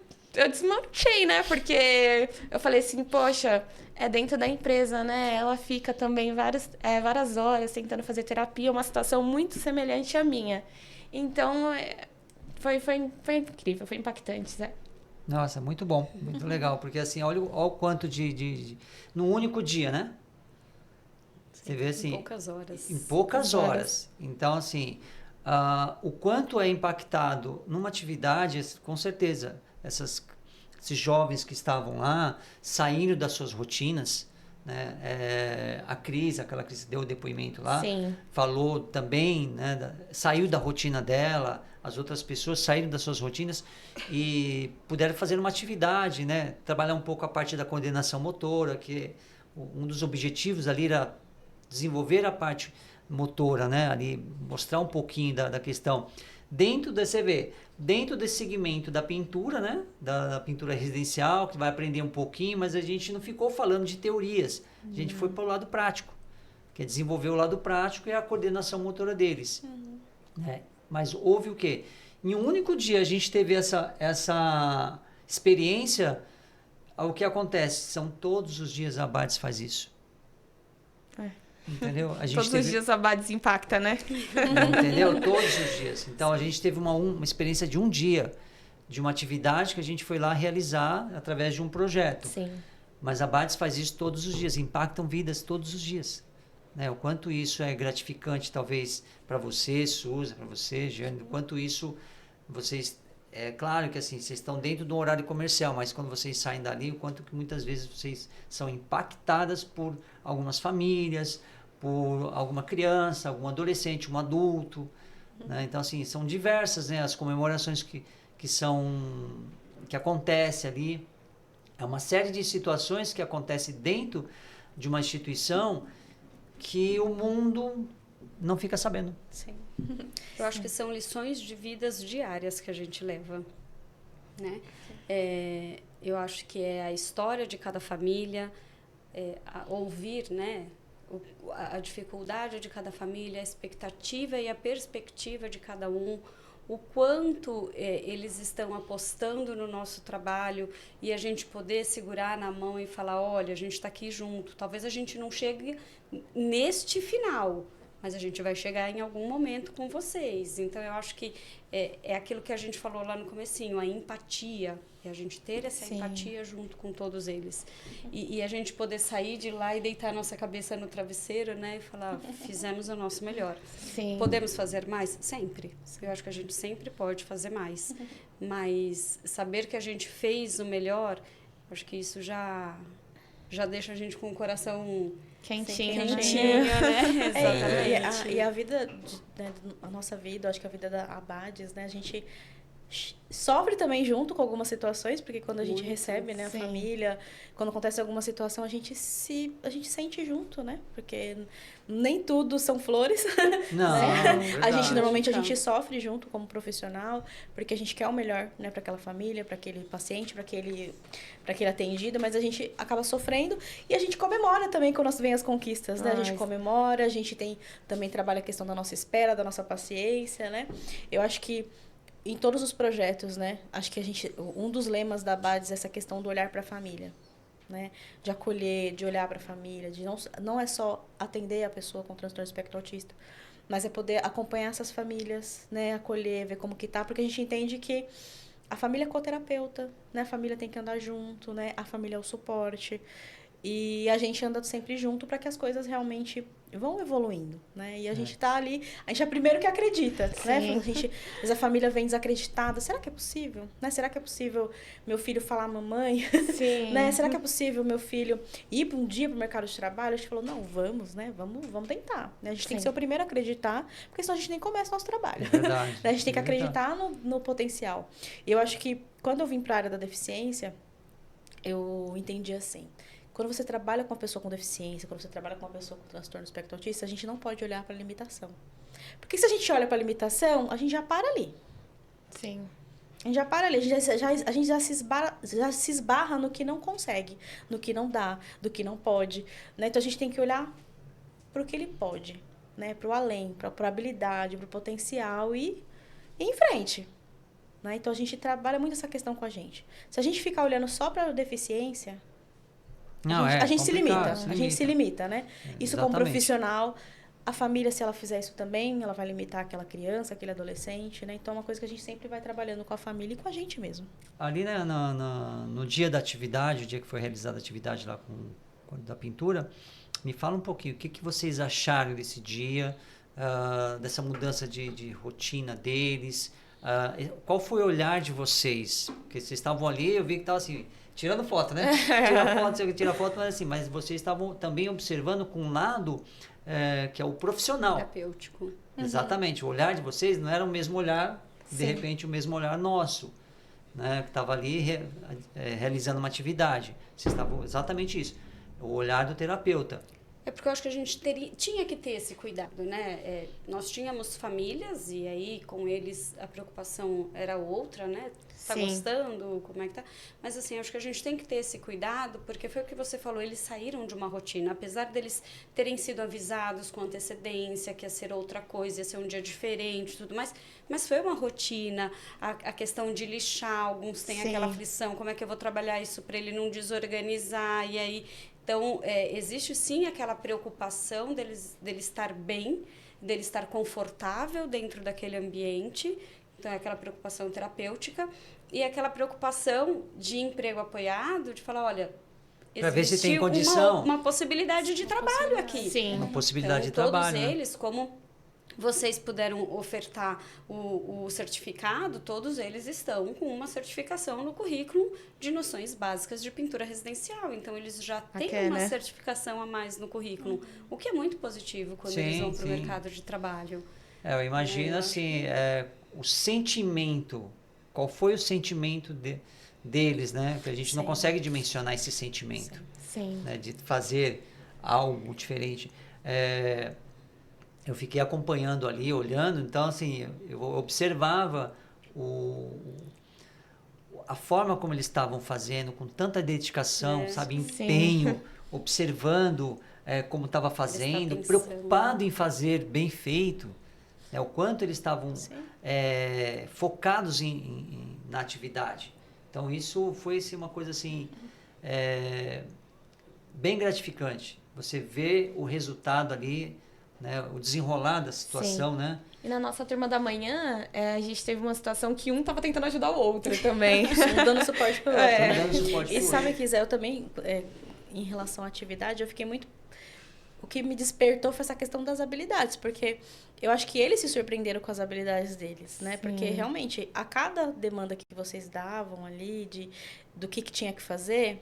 desmanchei, né, porque eu falei assim, poxa, é dentro da empresa, né, ela fica também várias horas tentando fazer terapia, uma situação muito semelhante à minha. Então, foi incrível, foi impactante, né? Nossa, muito bom, muito legal, porque assim, olha o quanto num único dia, né? Você vê assim... Em poucas horas. Em poucas horas. Então, assim, o quanto é impactado numa atividade, com certeza, esses jovens que estavam lá, saindo das suas rotinas, né? Aquela Cris deu o depoimento lá, Sim. falou também, né? Saiu da rotina dela, as outras pessoas saíram das suas rotinas e puderam fazer uma atividade, né? Trabalhar um pouco a parte da coordenação motora, que um dos objetivos ali era desenvolver a parte motora, né? Ali, mostrar um pouquinho da questão Dentro da CV, dentro desse segmento da pintura, né? Da pintura residencial, que vai aprender um pouquinho, mas a gente não ficou falando de teorias. A gente foi para o lado prático, que é desenvolver o lado prático e a coordenação motora deles. Né? Mas houve o quê? Em um único dia a gente teve essa experiência. O que acontece? São todos os dias a Abades faz isso. Entendeu? A gente Todos os dias a Abades impacta, né? Entendeu? Todos os dias. Então, a gente teve uma experiência de um dia, de uma atividade que a gente foi lá realizar através de um projeto. Sim. Mas a Abades faz isso todos os dias, impactam vidas todos os dias. Né? O quanto isso é gratificante, talvez, para você, Suza, para você, Jane, o quanto isso, vocês... É claro que assim, vocês estão dentro de um horário comercial, mas quando vocês saem dali, o quanto que muitas vezes vocês são impactadas por algumas famílias, por alguma criança, algum adolescente, um adulto. Né? Então, assim, são diversas, né, as comemorações que acontecem ali. É uma série de situações que acontecem dentro de uma instituição que o mundo não fica sabendo. Sim. Eu acho que são lições de vidas diárias que a gente leva, né? Eu acho que é a história de cada família, ouvir, né? A dificuldade de cada família, a expectativa e a perspectiva de cada um, o quanto eles estão apostando no nosso trabalho e a gente poder segurar na mão e falar, olha, a gente está aqui junto. Talvez a gente não chegue neste final, mas a gente vai chegar em algum momento com vocês. Então, eu acho que é aquilo que a gente falou lá no comecinho, a empatia, é a gente ter essa Sim. empatia junto com todos eles. E a gente poder sair de lá e deitar a nossa cabeça no travesseiro, né? E falar, fizemos o nosso melhor. Sim. Podemos fazer mais? Sempre. Eu acho que a gente sempre pode fazer mais. Mas saber que a gente fez o melhor, acho que isso já deixa a gente com o coração... Quentinho, Quentinho, né? Exatamente. E a vida, a nossa vida, acho que a vida da Abades, né? A gente sofre também junto com algumas situações, porque quando a gente Muito, recebe, né, a sim. família, quando acontece alguma situação, a gente sente junto, né? Porque nem tudo são flores. Não, A verdade. gente normalmente a Então. gente sofre junto como profissional, porque a gente quer o melhor, né, para aquela família, para aquele paciente, para aquele atendido, mas a gente acaba sofrendo e a gente comemora também quando vem as conquistas, né? A gente comemora, a gente também trabalha a questão da nossa espera, da nossa paciência, né? Eu acho que em todos os projetos, né? Acho que um dos lemas da Abades é essa questão do olhar para a família, né? De acolher, de olhar para a família, de não é só atender a pessoa com transtorno espectro autista, mas é poder acompanhar essas famílias, né? Acolher, ver como que tá, porque a gente entende que a família é coterapeuta, né? A família tem que andar junto, né? A família é o suporte. E a gente anda sempre junto para que as coisas realmente vão evoluindo, né? E a gente tá ali, a gente é o primeiro que acredita, né? Às vezes a família vem desacreditada. Será que é possível? Né? Será que é possível meu filho falar mamãe? Sim. Né? Será que é possível meu filho ir um dia pro mercado de trabalho? A gente falou, não, vamos, né? Vamos tentar. Né? A gente tem que ser o primeiro a acreditar, porque senão a gente nem começa o nosso trabalho. É verdade. A gente tem que É verdade. acreditar no potencial. E eu acho que quando eu vim para a área da deficiência, eu entendi assim. Quando você trabalha com uma pessoa com deficiência, quando você trabalha com uma pessoa com transtorno espectro autista, a gente não pode olhar para a limitação. Porque se a gente olha para a limitação, a gente já para ali. Sim. A gente já para ali, a gente já se esbarra no que não consegue, no que não dá, do que não pode. Né? Então a gente tem que olhar para o que ele pode, né? Para o além, para a habilidade, para o potencial e ir em frente. Né? Então a gente trabalha muito essa questão com a gente. Se a gente ficar olhando só para a deficiência... Não, a gente se limita, complicado, a gente se limita, né? Isso como exatamente. profissional, a família, se ela fizer isso também, ela vai limitar aquela criança, aquele adolescente, né? Então é uma coisa que a gente sempre vai trabalhando com a família e com a gente mesmo. Ali, né, no dia da atividade, o dia que foi realizada a atividade lá da pintura, me fala um pouquinho, o que vocês acharam desse dia, dessa mudança de rotina deles, qual foi o olhar de vocês? Porque vocês estavam ali, eu vi que estava assim... Tirando foto, né? Tira foto, mas assim, mas vocês estavam também observando com um lado que é o profissional. Terapêutico. Exatamente. O olhar de vocês não era o mesmo olhar, de repente, o mesmo olhar nosso, né? Que estava ali realizando uma atividade. Vocês estavam exatamente isso. O olhar do terapeuta. É porque eu acho que a gente tinha que ter esse cuidado, né? Nós tínhamos famílias e aí com eles a preocupação era outra, né? Tá Sim. gostando? Como é que tá? Mas assim, eu acho que a gente tem que ter esse cuidado, porque foi o que você falou, eles saíram de uma rotina, apesar deles terem sido avisados com antecedência que ia ser outra coisa, ia ser um dia diferente e tudo mais, mas foi uma rotina, a questão de lixar, alguns têm Sim. aquela aflição, como é que eu vou trabalhar isso para ele não desorganizar, e aí... Então, existe sim aquela preocupação dele estar bem, dele estar confortável dentro daquele ambiente, então é aquela preocupação terapêutica, e aquela preocupação de emprego apoiado, de falar, olha, Pra ver se tem existe condição. uma possibilidade de trabalho aqui. Sim. Uma possibilidade Então, de trabalho, todos né? eles, como vocês puderam ofertar o certificado, todos eles estão com uma certificação no currículo de noções básicas de pintura residencial. Então, eles já têm uma né? certificação a mais no currículo, o que é muito positivo quando Sim, eles vão para o sim. mercado de trabalho. Eu imagino assim, o sentimento, qual foi o sentimento deles, né? Que a gente não Sim. consegue dimensionar esse sentimento, Sim. né? De fazer algo diferente. Eu fiquei acompanhando ali, olhando, então assim, eu observava a forma como eles estavam fazendo, com tanta dedicação, sabe, Sim. empenho, observando como estava fazendo, pensando. preocupado em fazer bem feito, né, o quanto eles estavam focados na atividade. Então isso foi assim, uma coisa assim bem gratificante. Você vê o resultado ali, né, o desenrolar da situação, né? E na nossa turma da manhã, a gente teve uma situação que um tava tentando ajudar o outro também. Um dando suporte pro outro, Estão né? dando suporte E pro sabe, outro. Kizé, eu também, em relação à atividade, eu fiquei muito... O que me despertou foi essa questão das habilidades, porque eu acho que eles se surpreenderam com as habilidades deles, né? Sim. Porque, realmente, a cada demanda que vocês davam ali, do que tinha que fazer,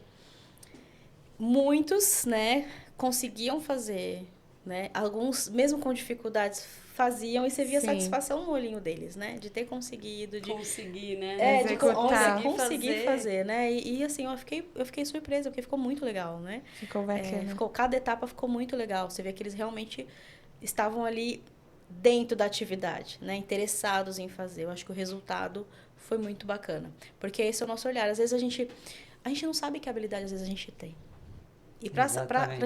muitos, né, conseguiam fazer, né? Alguns, mesmo com dificuldades, faziam e você via a Sim. satisfação no olhinho deles, né? De ter conseguido, de... Conseguir, né? de executar. conseguir fazer, né? E assim, eu fiquei surpresa, porque ficou muito legal, né? Ficou bacana. Cada etapa ficou muito legal. Você vê que eles realmente estavam ali dentro da atividade, né? Interessados em fazer. Eu acho que o resultado foi muito bacana. Porque esse é o nosso olhar. Às vezes a gente não sabe que habilidade às vezes a gente tem. E pra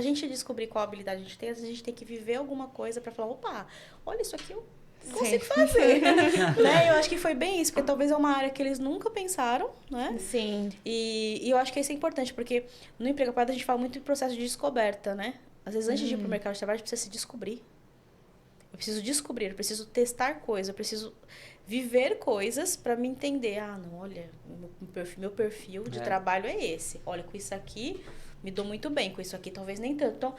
gente descobrir qual habilidade a gente tem, às vezes a gente tem que viver alguma coisa pra falar, opa, olha isso aqui, eu consigo fazer. Né? Eu acho que foi bem isso, porque talvez é uma área que eles nunca pensaram, né? Sim. E eu acho que isso é importante, porque no emprego aplicado a gente fala muito de processo de descoberta, né? Às vezes, antes de ir pro mercado de trabalho, a gente precisa se descobrir. Eu preciso descobrir, eu preciso testar coisas, eu preciso viver coisas para me entender. Ah, não, olha, meu perfil de trabalho é esse. Olha, com isso aqui me dou muito bem, com isso aqui talvez nem tanto. Então,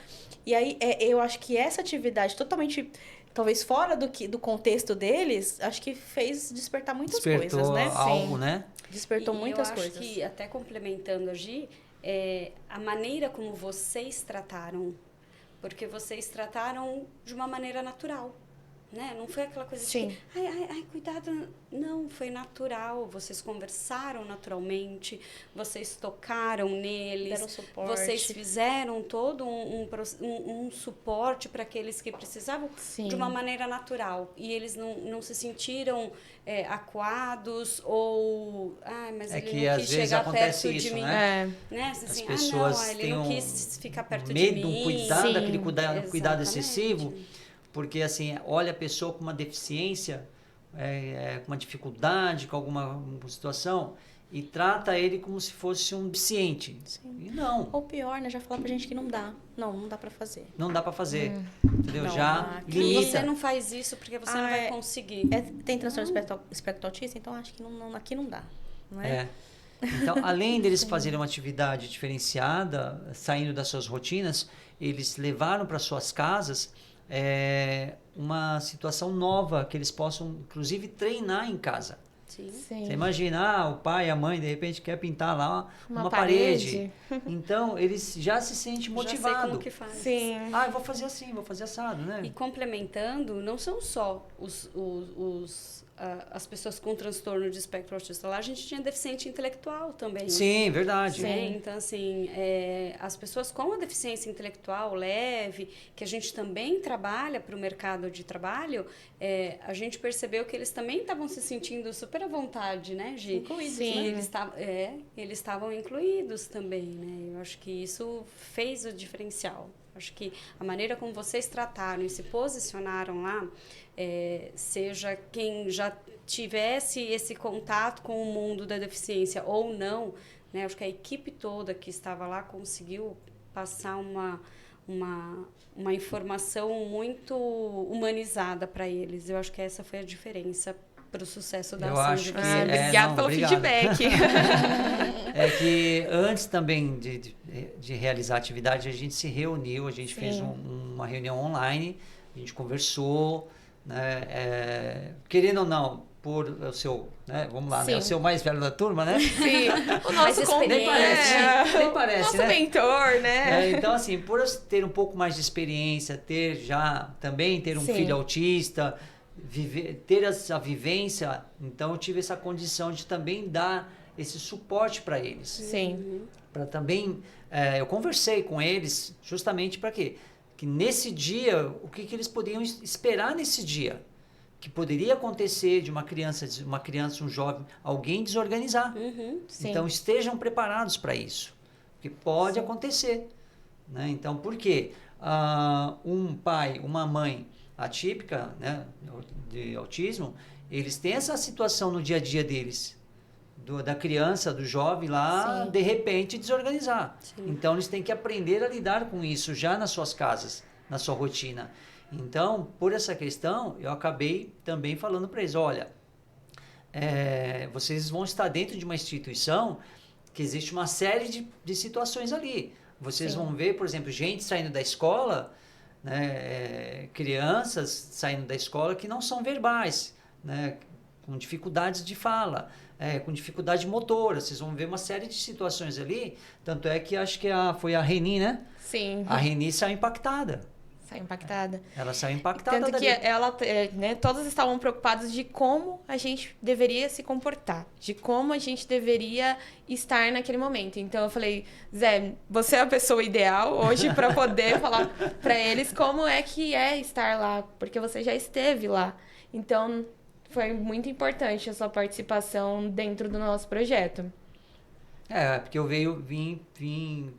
e aí, eu acho que essa atividade totalmente, talvez fora do contexto deles, acho que fez despertar muitas coisas, né? Algo, né? Despertou muitas coisas. Eu acho que, até complementando a Gi, a maneira como vocês trataram, porque vocês trataram de uma maneira natural, né? Não foi aquela coisa Sim. de que, ai, cuidado. Não, foi natural. Vocês conversaram naturalmente, vocês tocaram neles, Deram suporte. vocês fizeram todo um suporte para aqueles que precisavam. Sim. De uma maneira natural. E eles não se sentiram acuados ou... mas ele que não às quis vezes chegar acontece perto isso, de mim. né? Né? Assim, As pessoas ele têm não quis ficar perto medo, de mim. um cuidado, Sim. aquele cuidado Exatamente. excessivo, porque assim, olha a pessoa com uma deficiência, com uma dificuldade, com alguma situação, e trata ele como se fosse um deficiente. Sim. E não. Ou pior, né? Já falar pra gente que não dá. Não dá pra fazer. Não dá para fazer. Entendeu? Não, Já aqui- limita. Você não faz isso porque você não vai conseguir. Tem transtorno espectro autista, então acho que aqui não dá. Não é? Então, além deles fazerem uma atividade diferenciada, saindo das suas rotinas, eles levaram para suas casas uma situação nova que eles possam, inclusive, treinar em casa. Sim. Sim. Você imagina, o pai e a mãe, de repente, quer pintar lá uma parede. Então, eles já se sentem Já sei motivados. como que faz. Sim. Eu vou fazer assim, vou fazer assado, né? E complementando, não são só as pessoas com transtorno de espectro autista. Lá a gente tinha deficiente intelectual também. Sim, verdade. Né? Então, assim, as pessoas com a deficiência intelectual leve, que a gente também trabalha para o mercado de trabalho, a gente percebeu que eles também estavam se sentindo super à vontade, né, Gi? Incluídos, Sim. né? Eles estavam incluídos também, né? Eu acho que isso fez o diferencial. Acho que a maneira como vocês trataram e se posicionaram lá, seja quem já tivesse esse contato com o mundo da deficiência ou não, né? Acho que a equipe toda que estava lá conseguiu passar uma informação muito humanizada para eles. Eu acho que essa foi a diferença para o sucesso da Eu ação acho de que vocês. Obrigada pelo obrigado. feedback. É que antes também de realizar a atividade, a gente se reuniu, a gente fez uma reunião online, a gente conversou, né? Querendo ou não, por o seu, né? Vamos lá, né? O seu mais velho da turma, né? Sim, o nosso Nem parece, nem parece, nosso né? mentor, né? Então, assim, por eu ter um pouco mais de experiência, ter um filho autista, ter essa vivência, então eu tive essa condição de também dar esse suporte para eles. Sim. Para também, eu conversei com eles justamente para quê? Que nesse dia, o que eles poderiam esperar nesse dia? Que poderia acontecer de uma criança, um jovem, alguém desorganizar. Sim. Então estejam preparados para isso, porque pode acontecer. Né? Então, por quê? Um pai, uma mãe atípica, né, de autismo, eles têm essa situação no dia a dia deles, da criança, do jovem lá, de repente desorganizar. Então eles têm que aprender a lidar com isso já nas suas casas, na sua rotina. Então, por essa questão, eu acabei também falando para eles, olha, vocês vão estar dentro de uma instituição que existe uma série de situações ali. Vocês vão ver, por exemplo, gente saindo da escola, né, crianças saindo da escola que não são verbais, né, com dificuldades de fala, com dificuldade motora. Vocês vão ver uma série de situações ali. Tanto é que acho que foi a Reni, né? Sim. A Reni saiu impactada. Saiu impactada. Ela saiu impactada. Tanto que ela, né, todos estavam preocupados de como a gente deveria se comportar, de como a gente deveria estar naquele momento. Então eu falei, Zé, você é a pessoa ideal hoje para poder falar para eles como é que é estar lá, porque você já esteve lá. Então foi muito importante a sua participação dentro do nosso projeto. Porque eu vim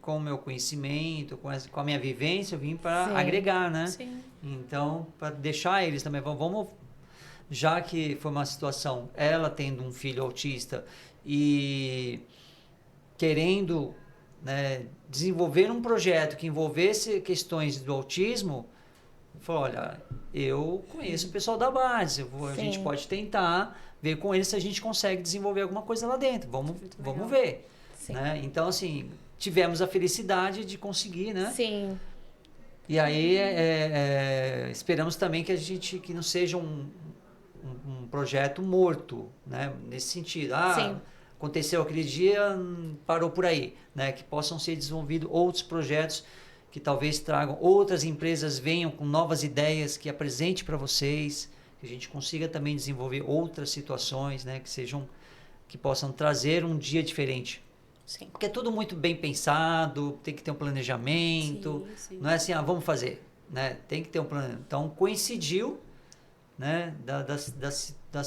com o meu conhecimento, com a minha vivência, eu vim para agregar, né? Sim. Então, para deixar eles também, vamos, já que foi uma situação, ela tendo um filho autista e querendo, né, desenvolver um projeto que envolvesse questões do autismo, eu falei, olha, eu conheço o pessoal da base, a gente pode tentar ver com eles se a gente consegue desenvolver alguma coisa lá dentro, vamos ver. Né? Então, assim, tivemos a felicidade de conseguir, né? Sim. E aí, esperamos também que não seja um projeto morto, né? Nesse sentido. Aconteceu aquele dia, parou por aí, né? Que possam ser desenvolvidos outros projetos que talvez tragam, outras empresas venham com novas ideias que apresente para vocês, que a gente consiga também desenvolver outras situações, né? Que possam trazer um dia diferente. Sim. Porque é tudo muito bem pensado, tem que ter um planejamento, não é assim, vamos fazer, né? Tem que ter um planejamento. Então, coincidiu, né, das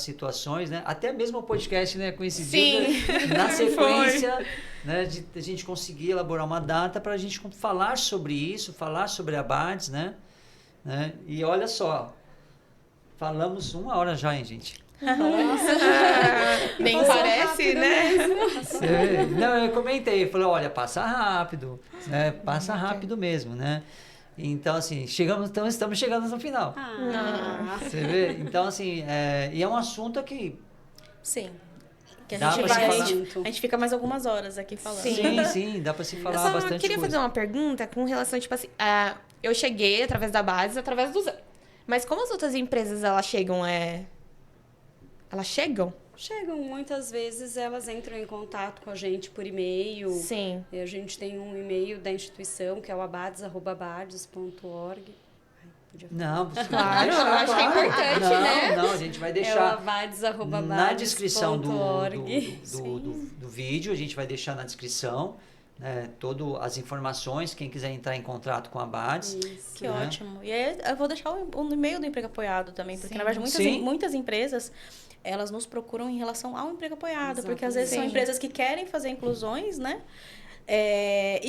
situações, né? Até mesmo o podcast, né, coincidiu na sequência, né, de a gente conseguir elaborar uma data para a gente falar sobre isso, falar sobre a BADS, né? E olha só, falamos 1 hora já, hein, gente? Nem parece, né? Não, eu comentei, falei, olha, passa rápido, né? Passa rápido mesmo, né? Então, assim, estamos chegando no final. Você vê? Então, assim, e é um assunto que... Sim. Que a gente fica mais algumas horas aqui falando. Sim, dá para se falar bastante coisa. Eu queria fazer uma pergunta com relação, tipo assim, eu cheguei através da base, através do Zé. Mas como as outras empresas, elas chegam, Elas chegam? Chegam, muitas vezes elas entram em contato com a gente por e-mail. Sim. A gente tem um e-mail da instituição, que é o abades@abades.org. podia falar. Não, Claro, eu acho que é importante, não, né? Não, a gente vai É o deixar abades@abades.org. na descrição Sim. do vídeo, a gente vai deixar na descrição, né, todas as informações, quem quiser entrar em contato com a Abades. Isso. Que né? ótimo. E aí eu vou deixar o e-mail do Emprego Apoiado também, porque Sim. na verdade Sim. muitas empresas, elas nos procuram em relação ao emprego apoiado, porque às vezes são Sim. empresas que querem fazer inclusões, né?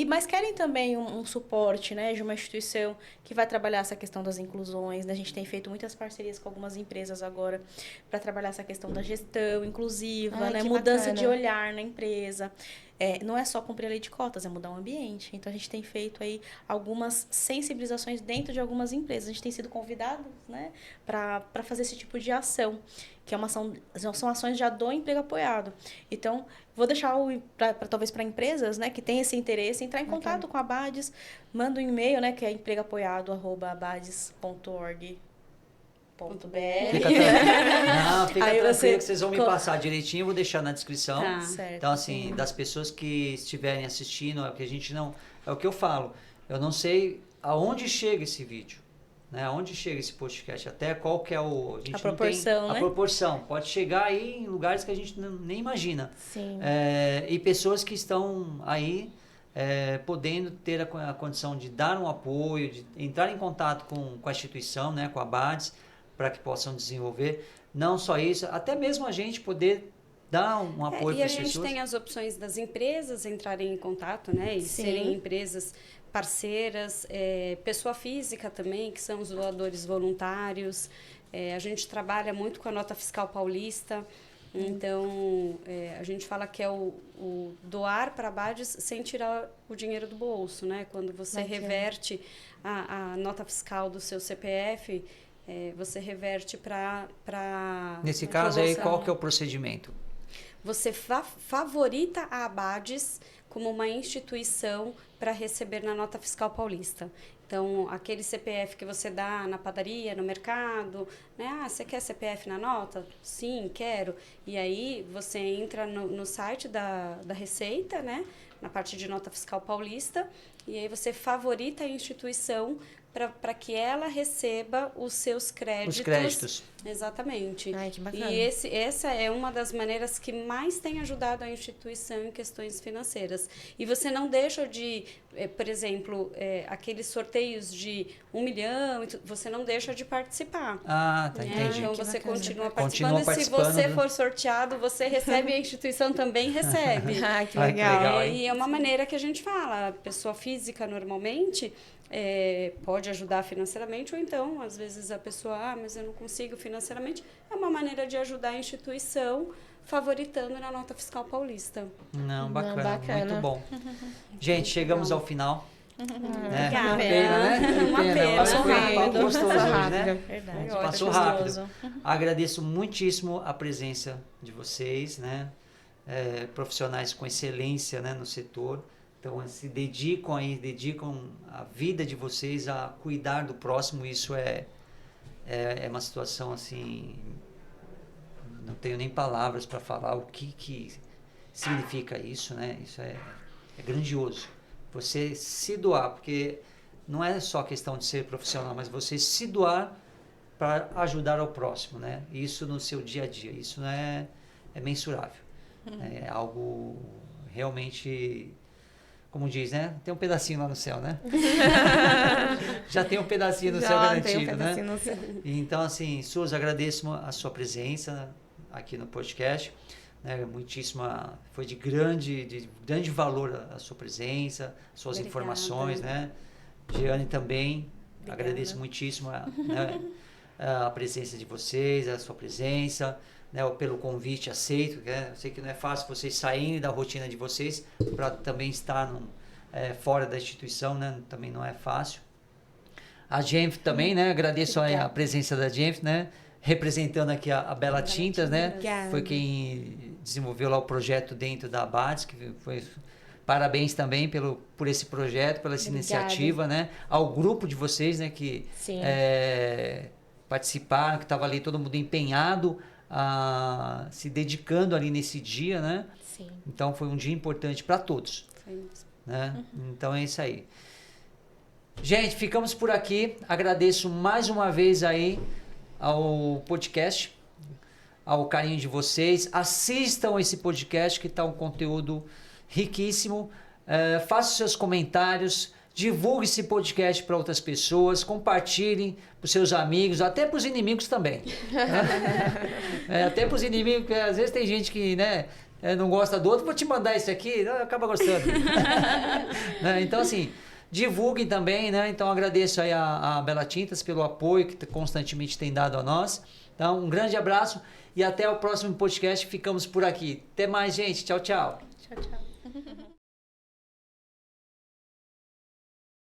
Mas querem também um suporte, né, de uma instituição que vai trabalhar essa questão das inclusões, né? A gente tem feito muitas parcerias com algumas empresas agora para trabalhar essa questão da gestão inclusiva, Ai, né? que Mudança de bacana. olhar na empresa. Não é só cumprir a lei de cotas, é mudar o ambiente. Então, a gente tem feito aí algumas sensibilizações dentro de algumas empresas. A gente tem sido convidado, né, para fazer esse tipo de ação, que são ações já do emprego apoiado. Então, vou deixar talvez para empresas, né, que têm esse interesse, entrar em contato com a Abades, manda um e-mail, né, que é empregoapoiado@abades.org.br. Fica Não, fica Aí tranquilo você que vocês vão me passar direitinho, eu vou deixar na descrição. Tá. Certo. Então, assim, das pessoas que estiverem assistindo, é porque a gente não... É o que eu falo, eu não sei aonde chega esse vídeo, né? Aonde chega esse podcast, até qual que é o... A gente não proporção, tem, né? A proporção. Pode chegar aí em lugares que a gente nem imagina. Sim. E pessoas que estão aí podendo ter a condição de dar um apoio, de entrar em contato com a instituição, né? Com a Abades, para que possam desenvolver. Não só isso, até mesmo a gente poder dar um apoio E para a as gente pessoas. tem as opções das empresas entrarem em contato, né? E Sim. serem empresas parceiras, pessoa física também, que são os doadores voluntários. A gente trabalha muito com a Nota Fiscal Paulista. Então, a gente fala que é o doar para a Abades sem tirar o dinheiro do bolso, né? Quando você Bacana. reverte a nota fiscal do seu CPF, você reverte para... Nesse caso aí, qual que é o procedimento? Você favorita a Abades como uma instituição para receber na Nota Fiscal Paulista. Então, aquele CPF que você dá na padaria, no mercado, né? Ah, você quer CPF na nota? Sim, quero. E aí, você entra no site da Receita, né? Na parte de Nota Fiscal Paulista, e aí você favorita a instituição para que ela receba os seus créditos. Os créditos. Exatamente. Ai, que bacana. E essa é uma das maneiras que mais tem ajudado a instituição em questões financeiras. E você não deixa de, por exemplo, aqueles sorteios de 1 milhão, você não deixa de participar. Ah, tá, entendi. Então Que você bacana. continua Continua participando. E se você participando. for sorteado, você recebe, a instituição também recebe. Ah, que Ai, que legal. legal, hein? E é uma maneira que a gente fala, a pessoa física normalmente pode ajudar financeiramente, ou então, às vezes a pessoa, mas eu não consigo financeiramente, é uma maneira de ajudar a instituição favoritando na Nota Fiscal Paulista. Não, bacana, bacana. muito bom. Gente, chegamos ao final. Né? Obrigada. Uma pena, né? Uma pena. Olha, Passou foi um rápido. papo gostoso Passou hoje, rápido. né? Verdade. Passou Gostoso. rápido. Agradeço muitíssimo a presença de vocês, né? Profissionais com excelência, né, no setor. Então, se dedicam a vida de vocês a cuidar do próximo. Isso é uma situação assim, não tenho nem palavras para falar o que significa isso, né? Isso é grandioso. Você se doar, porque não é só questão de ser profissional, mas você se doar para ajudar ao próximo, né? Isso no seu dia a dia, isso não é mensurável. É algo realmente, como diz, né? Tem um pedacinho lá no céu, né? Já tem um pedacinho no céu garantido, né? No céu. Então, assim, Suzy, agradeço a sua presença aqui no podcast. Né? Muitíssima, foi de grande valor a sua presença, suas Obrigada. informações, né? Giane também, Obrigada. agradeço muitíssimo a presença de vocês, a sua presença, né? Pelo convite aceito, né? Eu sei que não é fácil vocês saírem da rotina de vocês para também estar fora da instituição, né? Também não é fácil. A Genf também, né? Agradeço a presença da Genf, né? Representando aqui a Bela Tintas, né? Obrigada. Foi quem desenvolveu lá o projeto dentro da Abades, que foi... Parabéns também por esse projeto, pela essa Obrigada. iniciativa, né? Ao grupo de vocês, né? Que Sim. participaram, que estava ali todo mundo empenhado, se dedicando ali nesse dia, né? Sim. Então foi um dia importante para todos, Foi isso. né? Então é isso aí. Gente, ficamos por aqui. Agradeço mais uma vez aí ao podcast, ao carinho de vocês. Assistam esse podcast que está um conteúdo riquíssimo. Façam seus comentários. Divulgue esse podcast para outras pessoas. Compartilhem para os seus amigos, até para os inimigos também. Até para os inimigos, porque às vezes tem gente que, né, não gosta do outro. Vou te mandar esse aqui, acaba gostando. Então, assim, divulguem também, né? Então, agradeço aí a Bela Tintas pelo apoio que constantemente tem dado a nós. Então, um grande abraço e até o próximo podcast. Ficamos por aqui. Até mais, gente. Tchau, tchau. Tchau, tchau.